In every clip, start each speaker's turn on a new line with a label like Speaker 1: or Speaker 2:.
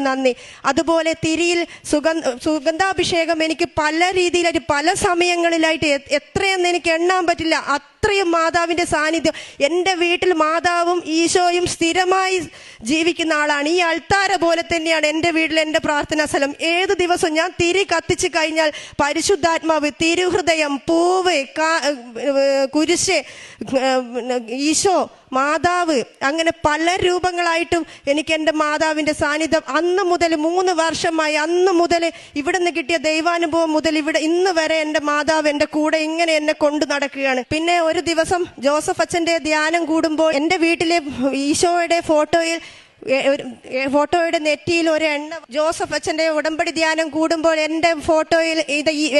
Speaker 1: നന്ദി. അതുപോലെ തിരിയിൽ സുഗന്ധാഭിഷേകം എനിക്ക് പല രീതിയിലായിട്ട് പല സമയങ്ങളിലായിട്ട് എത്രയെന്ന് എനിക്ക് എണ്ണാൻ പറ്റില്ല. അത്രയും മാതാവിൻ്റെ സാന്നിധ്യം എൻ്റെ വീട്ടിൽ മാതാവും ഈശോയും സ്ഥിരമായി ജീവിക്കുന്ന ആളാണ്. ഈ അൾത്താര പോലെ തന്നെയാണ് എൻ്റെ വീട്ടിൽ എൻ്റെ പ്രാർത്ഥനാ സ്ഥലം. ഏത് ദിവസവും ഞാൻ തിരി കത്തിച്ച് കഴിഞ്ഞാൽ പരിശുദ്ധാത്മാവ്, തിരുഹൃദയം, പൂവ്, കുരിശ്, ഈശോ, മാതാവ്, അങ്ങനെ പല രൂപങ്ങളായിട്ടും എനിക്ക് എൻ്റെ മാതാവിൻ്റെ സാന്നിധ്യം അന്ന് മുതൽ 3 വർഷമായി, അന്ന് മുതൽ ഇവിടെ നിന്ന് കിട്ടിയ ദൈവാനുഭവം മുതൽ ഇവിടെ ഇന്ന് വരെ എൻ്റെ മാതാവ് എൻ്റെ കൂടെ ഇങ്ങനെ എന്നെ കൊണ്ടു നടക്കുകയാണ്. പിന്നെ ഒരു ദിവസം ജോസഫ് അച്ഛൻ്റെ ധ്യാനം കൂടുമ്പോൾ എൻ്റെ വീട്ടിലെ ഈശോയുടെ ഫോട്ടോയുടെ നെറ്റിയിൽ ഒരു എണ്ണ, ജോസഫ് അച്ഛൻ്റെ ഉടമ്പടി ധ്യാനം കൂടുമ്പോൾ എൻ്റെ ഫോട്ടോയിൽ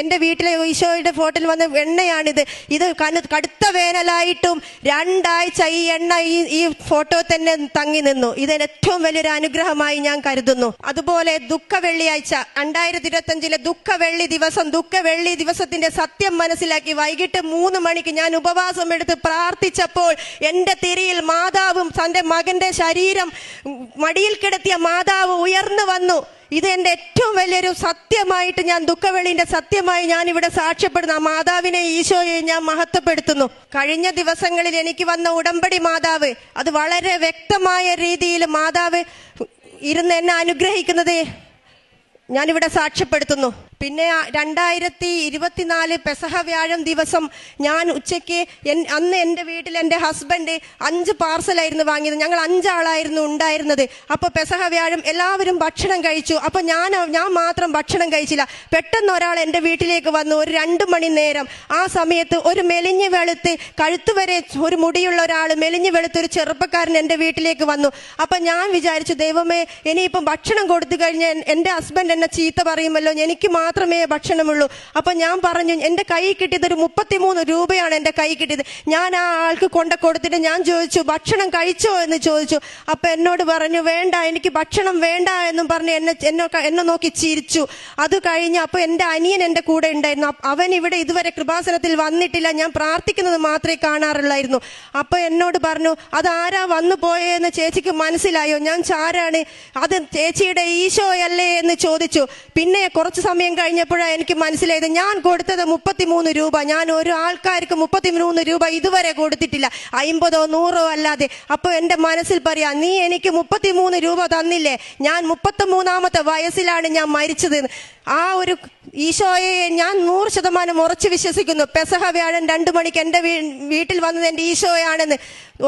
Speaker 1: എൻ്റെ വീട്ടിലെ ഈശോയുടെ ഫോട്ടോയിൽ വന്ന എണ്ണയാണിത്. ഇത് കടുത്ത വേനലായിട്ടും 2 ആഴ്ച ഈ എണ്ണ ഈ ഫോട്ടോ തന്നെ തങ്ങി നിന്നു. ഇതിന് ഏറ്റവും വലിയൊരു അനുഗ്രഹമായി ഞാൻ കരുതുന്നു. അതുപോലെ ദുഃഖ വെള്ളിയാഴ്ച 2025 ദുഃഖവെള്ളി ദിവസത്തിന്റെ സത്യം മനസ്സിലാക്കി വൈകിട്ട് 3 മണിക്ക് ഞാൻ ഉപവാസം എടുത്ത് പ്രാർത്ഥിച്ചപ്പോൾ എൻ്റെ തിരിയിൽ മാതാവും തൻ്റെ മകന്റെ ശരീരം മടിയിൽ കിടത്തിയ മാതാവ് ഉയർന്നു വന്നു. ഇത് എൻ്റെ ഏറ്റവും വലിയൊരു സത്യമായിട്ട് ഞാൻ ദുഃഖവെള്ളിന്റെ സത്യമായി ഞാൻ ഇവിടെ സാക്ഷ്യപ്പെടുന്നു. ആ മാതാവിനെ, ഈശോയെ ഞാൻ മഹത്വപ്പെടുത്തുന്നു. കഴിഞ്ഞ ദിവസങ്ങളിൽ എനിക്ക് വന്ന ഉടമ്പടി മാതാവ്, അത് വളരെ വ്യക്തമായ രീതിയിൽ മാതാവ് ഇരുന്ന് എന്നെ അനുഗ്രഹിക്കുന്നത് ഞാനിവിടെ സാക്ഷ്യപ്പെടുത്തുന്നു. പിന്നെ 2024 പെസഹ വ്യാഴം ദിവസം ഞാൻ ഉച്ചയ്ക്ക് അന്ന് എൻ്റെ വീട്ടിൽ എൻ്റെ ഹസ്ബൻഡ് 5 പാർസലായിരുന്നു വാങ്ങിയത്. ഞങ്ങൾ 5 ആളായിരുന്നു ഉണ്ടായിരുന്നത്. അപ്പോൾ പെസഹ വ്യാഴം എല്ലാവരും ഭക്ഷണം കഴിച്ചു. അപ്പോൾ ഞാൻ മാത്രം ഭക്ഷണം കഴിച്ചില്ല. പെട്ടെന്ന് ഒരാൾ എൻ്റെ വീട്ടിലേക്ക് വന്നു. ഒരു 2 മണി നേരം. ആ സമയത്ത് ഒരു മെലിഞ്ഞു വെളുത്ത് കഴുത്തുവരെ ഒരു മുടിയുള്ള ഒരാൾ, മെലിഞ്ഞു വെളുത്ത് ഒരു ചെറുപ്പക്കാരൻ എൻ്റെ വീട്ടിലേക്ക് വന്നു. അപ്പം ഞാൻ വിചാരിച്ചു, ദൈവമേ, ഇനിയിപ്പം ഭക്ഷണം കൊടുത്തു കഴിഞ്ഞാൽ എൻ്റെ ഹസ്ബൻഡ് എന്നെ ചീത്ത പറയുമല്ലോ, എനിക്ക് മാത്രമേ ഭക്ഷണമുള്ളൂ. അപ്പൊ ഞാൻ പറഞ്ഞു, എൻ്റെ കൈ കിട്ടിയത് ഒരു 33 രൂപയാണ് എൻ്റെ കൈ കിട്ടിയത്. ഞാൻ ആ ആൾക്ക് കൊടുത്തിട്ട് ഞാൻ ചോദിച്ചു, ഭക്ഷണം കഴിച്ചോ എന്ന് ചോദിച്ചു. അപ്പൊ എന്നോട് പറഞ്ഞു, വേണ്ട, എനിക്ക് ഭക്ഷണം വേണ്ട എന്നും പറഞ്ഞ് എന്നെ നോക്കി ചിരിച്ചു. അത് കഴിഞ്ഞ് അപ്പൊ എൻ്റെ അനിയൻ എൻ്റെ കൂടെ ഉണ്ടായിരുന്നു. അവൻ ഇവിടെ ഇതുവരെ കൃപാസനത്തിൽ വന്നിട്ടില്ല, ഞാൻ പ്രാർത്ഥിക്കുന്നത് മാത്രമേ കാണാറുള്ളായിരുന്നു. അപ്പൊ എന്നോട് പറഞ്ഞു, അതാരാ വന്നു പോയെന്ന് ചേച്ചിക്ക് മനസ്സിലായോ? ഞാൻ ചാരാണ്, അത് ചേച്ചിയുടെ ഈശോയല്ലേ എന്ന് ചോദിച്ചു. പിന്നെ കുറച്ച് സമയം കഴിഞ്ഞപ്പോഴാണ് എനിക്ക് മനസ്സിലായത്, ഞാൻ കൊടുത്തത് 33 രൂപ. ഞാൻ ഒരു ആൾക്കാർക്ക് 33 രൂപ ഇതുവരെ കൊടുത്തിട്ടില്ല, 50ഓ 100ഓ അല്ലാതെ. അപ്പൊ എൻ്റെ മനസ്സിൽ പറയാ, നീ എനിക്ക് 33 രൂപ തന്നില്ലേ? ഞാൻ 33ാമത്തെ വയസ്സിലാണ് ഞാൻ മരിച്ചത്. ആ ഒരു ഈശോയെ ഞാൻ 100% ഉറച്ചു വിശ്വസിക്കുന്നു. പെസഹ വ്യാഴം 2 മണിക്ക് എൻ്റെ വീട്ടിൽ വന്നത് എൻ്റെ ഈശോയാണെന്ന്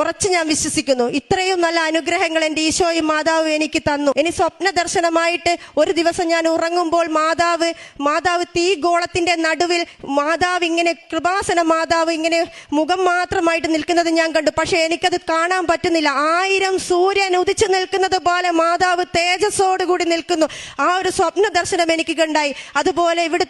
Speaker 1: ഉറച്ച് ഞാൻ വിശ്വസിക്കുന്നു. ഇത്രയും നല്ല അനുഗ്രഹങ്ങൾ എൻ്റെ ഈശോയും മാതാവും എനിക്ക് തന്നു. ഇനി സ്വപ്ന ദർശനമായിട്ട് ഒരു ദിവസം ഞാൻ ഉറങ്ങുമ്പോൾ മാതാവ് തീ ഗോളത്തിന്റെ നടുവിൽ മാതാവ് ഇങ്ങനെ, കൃപാസന മാതാവ് ഇങ്ങനെ മുഖം മാത്രമായിട്ട് നിൽക്കുന്നത് ഞാൻ കണ്ടു. പക്ഷെ എനിക്കത് കാണാൻ പറ്റുന്നില്ല. 1000 സൂര്യൻ ഉദിച്ചു നിൽക്കുന്നത് പോലെ മാതാവ് തേജസ്സോടുകൂടി നിൽക്കുന്നു. ആ ഒരു സ്വപ്ന ദർശനം എനിക്ക് കണ്ടായി. അതുപോലെ ഇവിടെ